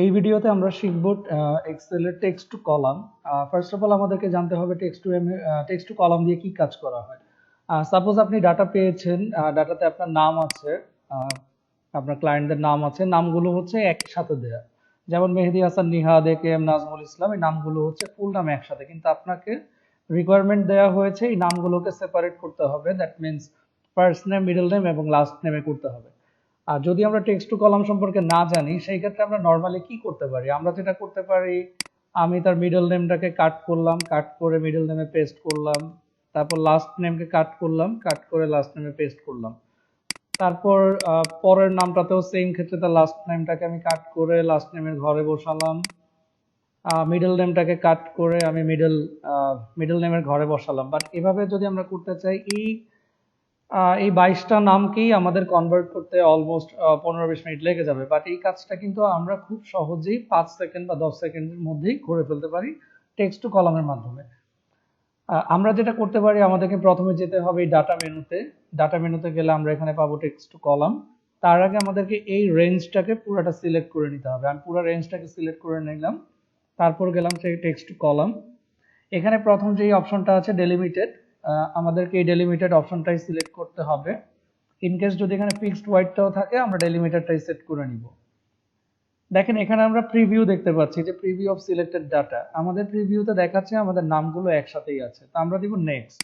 এই ভিডিওতে আমরা শিখব এক্সেলের text to column. First of all আমাদেরকে জানতে হবে টেক্সট টু কলাম দিয়ে কি কাজ করা হয়। সাপোজ আপনি ডাটা পেয়েছেন, ডাটাতে আপনার নাম আছে, আহ, আপনার ক্লায়েন্টদের নাম আছে, নামগুলো হচ্ছে একসাথে দেয়া। যেমন মেহেদী হাসান, নিহাদ, এ কে এম, নাজমুল ইসলাম, এই নামগুলো হচ্ছে ফুল নাম একসাথে, কিন্তু আপনাকে রিকোয়ারমেন্ট দেওয়া হয়েছে এই নামগুলোকে সেপারেট করতে হবে। That means first name, middle name এবং লাস্ট নেমে করতে হবে। আর যদি আমরা টেক্সট টু কলাম সম্পর্কে না জানি, সেই ক্ষেত্রে আমরা নর্মালি কি করতে পারি? আমরা যেটা করতে পারি, আমি তার মিডল নেমটাকে কাট করলাম, কাট করে মিডল নেমে পেস্ট করলাম, তারপর লাস্ট নেমকে কাট করলাম, কাট করে লাস্ট নেমে পেস্ট করলাম। তারপর পরের নামটাতেও সেম ক্ষেত্রে তার লাস্ট নেমটাকে আমি কাট করে লাস্ট নেমের ঘরে বসালাম, মিডল নেমটাকে কাট করে আমি মিডল নেমের ঘরে বসালাম। বাট এভাবে যদি আমরা করতে চাই, এই 22টা নামকেই আমাদের কনভার্ট করতে অলমোস্ট 15-20 মিনিট লেগে যাবে। বাট এই কাজটা কিন্তু আমরা খুব সহজেই 5 সেকেন্ড বা 10 সেকেন্ডের মধ্যেই করে ফেলতে পারি টেক্সট টু কলামের মাধ্যমে। আমরা যেটা করতে পারি, আমাদেরকে প্রথমে যেতে হবে এই ডাটা মেনুতে। ডাটা মেনুতে গেলে আমরা এখানে পাবো টেক্সট টু কলাম। তার আগে আমাদেরকে এই রেঞ্জটাকে পুরোটা সিলেক্ট করে নিতে হবে। আমি পুরো রেঞ্জটাকে সিলেক্ট করে নিলাম, তারপর গেলাম সেই টেক্সট টু কলাম। এখানে প্রথম যেই অপশনটা আছে ডেলিমিটেড, আমাদেরকে এই ডেলিমিটেড অপশনটাই সিলেক্ট করতে হবে। ইনকেস যদি এখানে ফিক্সড হোয়াইটটাও থাকে, আমরা ডেলিমিটারটাই সেট করে নিব। দেখেন এখানে আমরা প্রিভিউ দেখতে পাচ্ছি, যে প্রিভিউ অফ সিলেক্টেড ডাটা। আমাদের প্রিভিউতে দেখাচ্ছে আমাদের নামগুলো একসাথেই আছে, তো আমরা দিব নেক্সট।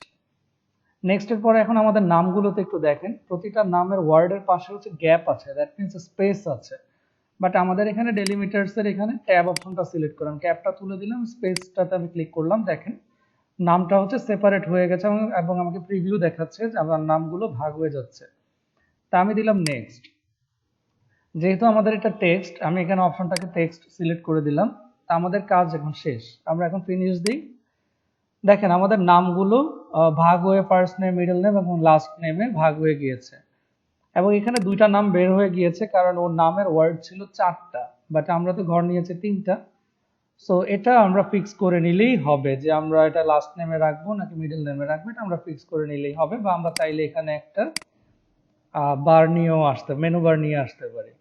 নেক্সটের পরে এখন আমাদের নামগুলোতে একটু দেখেন, প্রতিটা নামের ওয়ার্ডের পাশে হচ্ছে গ্যাপ আছে, দ্যাট মিনস স্পেস আছে। বাট আমাদের এখানে ডেলিমিটারস এর এখানে ট্যাব অপশনটা সিলেক্ট করলাম, ক্যাপটা তুলে দিলাম, স্পেসটাতে আমি ক্লিক করলাম। দেখেন নামটা হচ্ছে সেপারেট হয়ে গেছে এবং আমাকে প্রিভিউ দেখাচ্ছে যে আমার নামগুলো ভাগ হয়ে যাচ্ছে। তা আমি দিলাম নেক্সট। যেহেতু আমাদের এটা টেক্সট, আমি এখানে অপশনটাকে টেক্সট সিলেক্ট করে দিলাম। তা আমাদের কাজ এখন শেষ, আমরা এখন ফিনিশ দিই। দেখেন আমাদের নামগুলো ভাগ হয়ে ফার্স্ট নেম, মিডল নেম এবং লাস্ট নেমে ভাগ হয়ে গিয়েছে। এবং এখানে দুইটা নাম বের হয়ে গিয়েছে, কারণ ওর নামের ওয়ার্ড ছিল 4টা, বাট আমরা তো ঘর নিয়েছে 3টা। সো এটা আমরা ফিক্স করে নিলেই হবে যে আমরা এটা লাস্ট নেমে রাখবো নাকি মিডল নেমে রাখবো, এটা আমরা ফিক্স করে নিলেই হবে। বা আমরা চাইলে এখানে একটা বার নিয়েও মেনু বার নিয়ে আসতে পারি।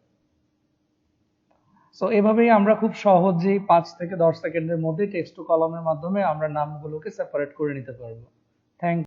সো এভাবেই আমরা খুব সহজেই 5 থেকে 10 সেকেন্ডের মধ্যে টেক্সট টু কলামের মাধ্যমে আমরা নামগুলোকে সেপারেট করে নিতে পারবো। থ্যাংক